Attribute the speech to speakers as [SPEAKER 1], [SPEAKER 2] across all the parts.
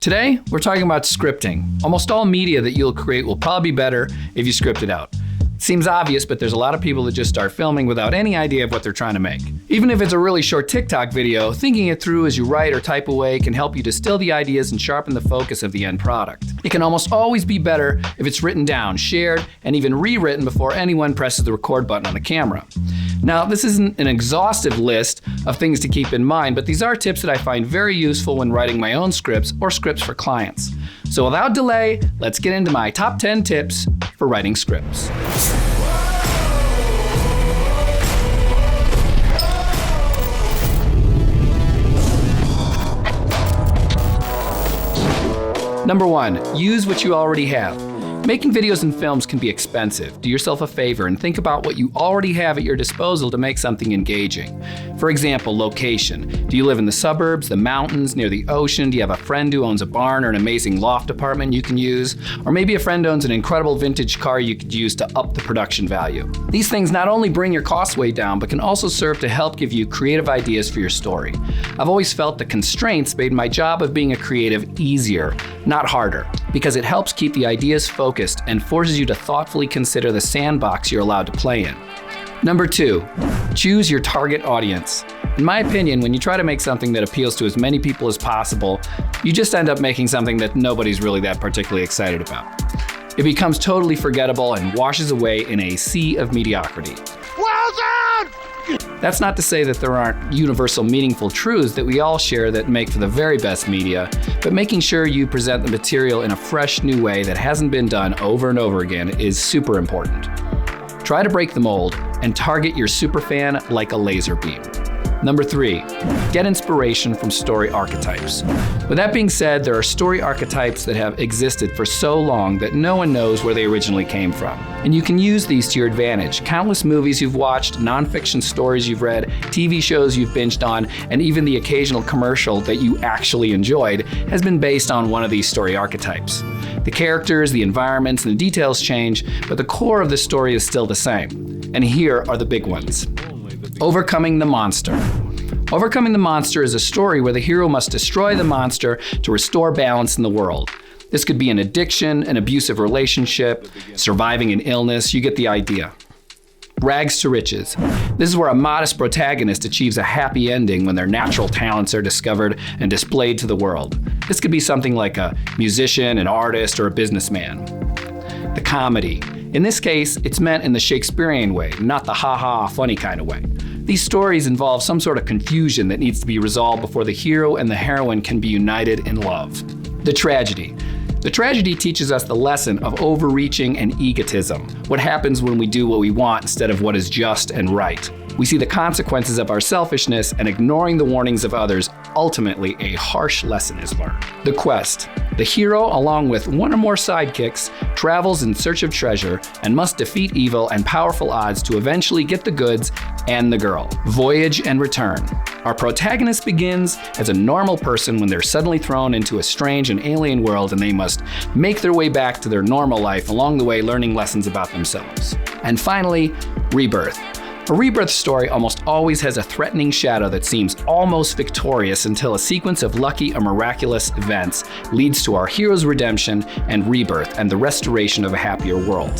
[SPEAKER 1] Today, we're talking about scripting. Almost all media that you'll create will probably be better if you script it out. It seems obvious, but there's a lot of people that just start filming without any idea of what they're trying to make. Even if it's a really short TikTok video, thinking it through as you write or type away can help you distill the ideas and sharpen the focus of the end product. It can almost always be better if it's written down, shared, and even rewritten before anyone presses the record button on the camera. Now, this isn't an exhaustive list of things to keep in mind, but these are tips that I find very useful when writing my own scripts or scripts for clients. So without delay, let's get into my top 10 tips for writing scripts. Number 1, use what you already have. Making videos and films can be expensive. Do yourself a favor and think about what you already have at your disposal to make something engaging. For example, location. Do you live in the suburbs, the mountains, near the ocean? Do you have a friend who owns a barn or an amazing loft apartment you can use? Or maybe a friend owns an incredible vintage car you could use to up the production value. These things not only bring your costs way down, but can also serve to help give you creative ideas for your story. I've always felt the constraints made my job of being a creative easier, not harder, because it helps keep the ideas focused and forces you to thoughtfully consider the sandbox you're allowed to play in. Number 2, choose your target audience. In my opinion, when you try to make something that appeals to as many people as possible, you just end up making something that nobody's really that particularly excited about. It becomes totally forgettable and washes away in a sea of mediocrity. Well done! That's not to say that there aren't universal meaningful truths that we all share that make for the very best media, but making sure you present the material in a fresh new way that hasn't been done over and over again is super important. Try to break the mold and target your superfan like a laser beam. Number 3, get inspiration from story archetypes. With that being said, there are story archetypes that have existed for so long that no one knows where they originally came from. And you can use these to your advantage. Countless movies you've watched, nonfiction stories you've read, TV shows you've binged on, and even the occasional commercial that you actually enjoyed has been based on one of these story archetypes. The characters, the environments, and the details change, but the core of the story is still the same. And here are the big ones. Overcoming the monster. Overcoming the monster is a story where the hero must destroy the monster to restore balance in the world. This could be an addiction, an abusive relationship, surviving an illness, you get the idea. Rags to riches. This is where a modest protagonist achieves a happy ending when their natural talents are discovered and displayed to the world. This could be something like a musician, an artist, or a businessman. The comedy. In this case, it's meant in the Shakespearean way, not the ha-ha funny kind of way. These stories involve some sort of confusion that needs to be resolved before the hero and the heroine can be united in love. The tragedy. The tragedy teaches us the lesson of overreaching and egotism, what happens when we do what we want instead of what is just and right. We see the consequences of our selfishness, and ignoring the warnings of others, ultimately a harsh lesson is learned. The quest. The hero, along with one or more sidekicks, travels in search of treasure and must defeat evil and powerful odds to eventually get the goods and the girl. Voyage and return. Our protagonist begins as a normal person when they're suddenly thrown into a strange and alien world, and they must make their way back to their normal life, along the way learning lessons about themselves. And finally, rebirth. A rebirth story almost always has a threatening shadow that seems almost victorious until a sequence of lucky or miraculous events leads to our hero's redemption and rebirth and the restoration of a happier world.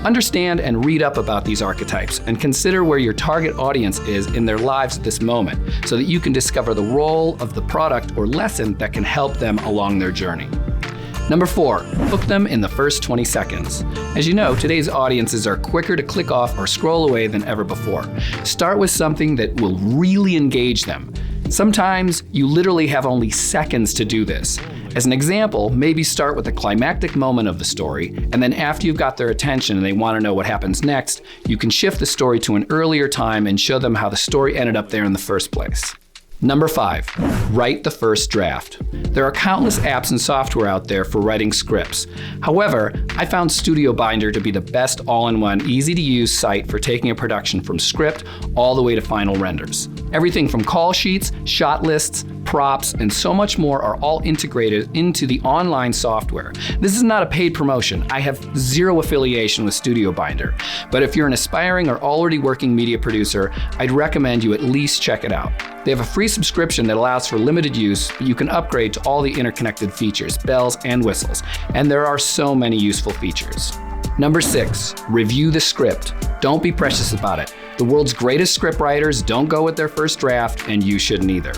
[SPEAKER 1] Understand and read up about these archetypes and consider where your target audience is in their lives at this moment so that you can discover the role of the product or lesson that can help them along their journey. Number 4, hook them in the first 20 seconds. As you know, today's audiences are quicker to click off or scroll away than ever before. Start with something that will really engage them. Sometimes you literally have only seconds to do this. As an example, maybe start with the climactic moment of the story, and then after you've got their attention and they want to know what happens next, you can shift the story to an earlier time and show them how the story ended up there in the first place. Number 5, write the first draft. There are countless apps and software out there for writing scripts. However, I found Studio Binder to be the best all-in-one, easy-to-use site for taking a production from script all the way to final renders. Everything from call sheets, shot lists, props, and so much more are all integrated into the online software. This is not a paid promotion. I have zero affiliation with Studio Binder, but if you're an aspiring or already working media producer, I'd recommend you at least check it out. They have a free subscription that allows for limited use, but you can upgrade to all the interconnected features, bells and whistles, and there are so many useful features. Number 6, review the script. Don't be precious about it. The world's greatest scriptwriters don't go with their first draft, and you shouldn't either.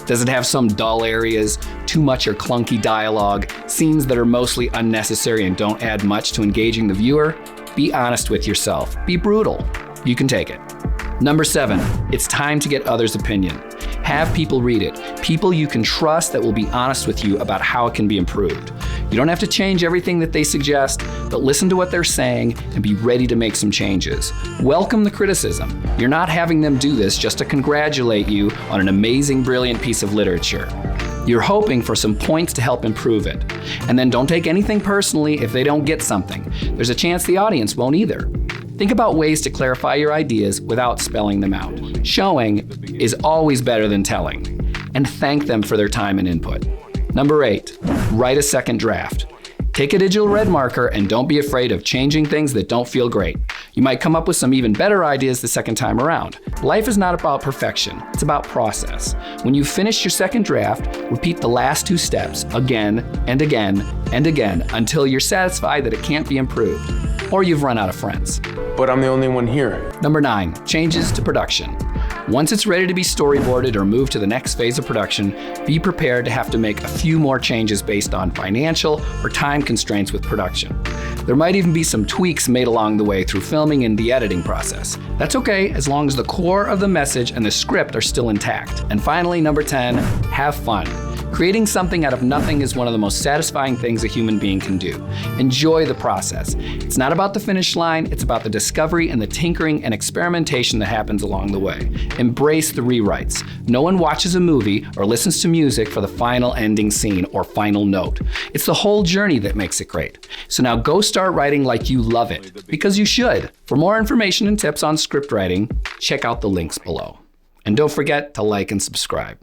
[SPEAKER 1] Does it have some dull areas, too much or clunky dialogue, scenes that are mostly unnecessary and don't add much to engaging the viewer? Be honest with yourself. Be brutal. You can take it. Number 7, it's time to get others' opinion. Have people read it. People you can trust that will be honest with you about how it can be improved. You don't have to change everything that they suggest, but listen to what they're saying and be ready to make some changes. Welcome the criticism. You're not having them do this just to congratulate you on an amazing, brilliant piece of literature. You're hoping for some points to help improve it. And then don't take anything personally if they don't get something. There's a chance the audience won't either. Think about ways to clarify your ideas without spelling them out. Showing is always better than telling. And thank them for their time and input. Number 8, write a second draft. Take a digital red marker and don't be afraid of changing things that don't feel great. You might come up with some even better ideas the second time around. Life is not about perfection, it's about process. When you finish your second draft, repeat the last 2 steps again and again and again until you're satisfied that it can't be improved, or you've run out of friends.
[SPEAKER 2] But I'm the only one here.
[SPEAKER 1] Number 9, changes to production. Once it's ready to be storyboarded or moved to the next phase of production, be prepared to have to make a few more changes based on financial or time constraints with production. There might even be some tweaks made along the way through filming and the editing process. That's okay, as long as the core of the message and the script are still intact. And finally, number 10, have fun. Creating something out of nothing is one of the most satisfying things a human being can do. Enjoy the process. It's not about the finish line, it's about the discovery and the tinkering and experimentation that happens along the way. Embrace the rewrites. No one watches a movie or listens to music for the final ending scene or final note. It's the whole journey that makes it great. So now go start writing like you love it, because you should. For more information and tips on script writing, check out the links below. And don't forget to like and subscribe.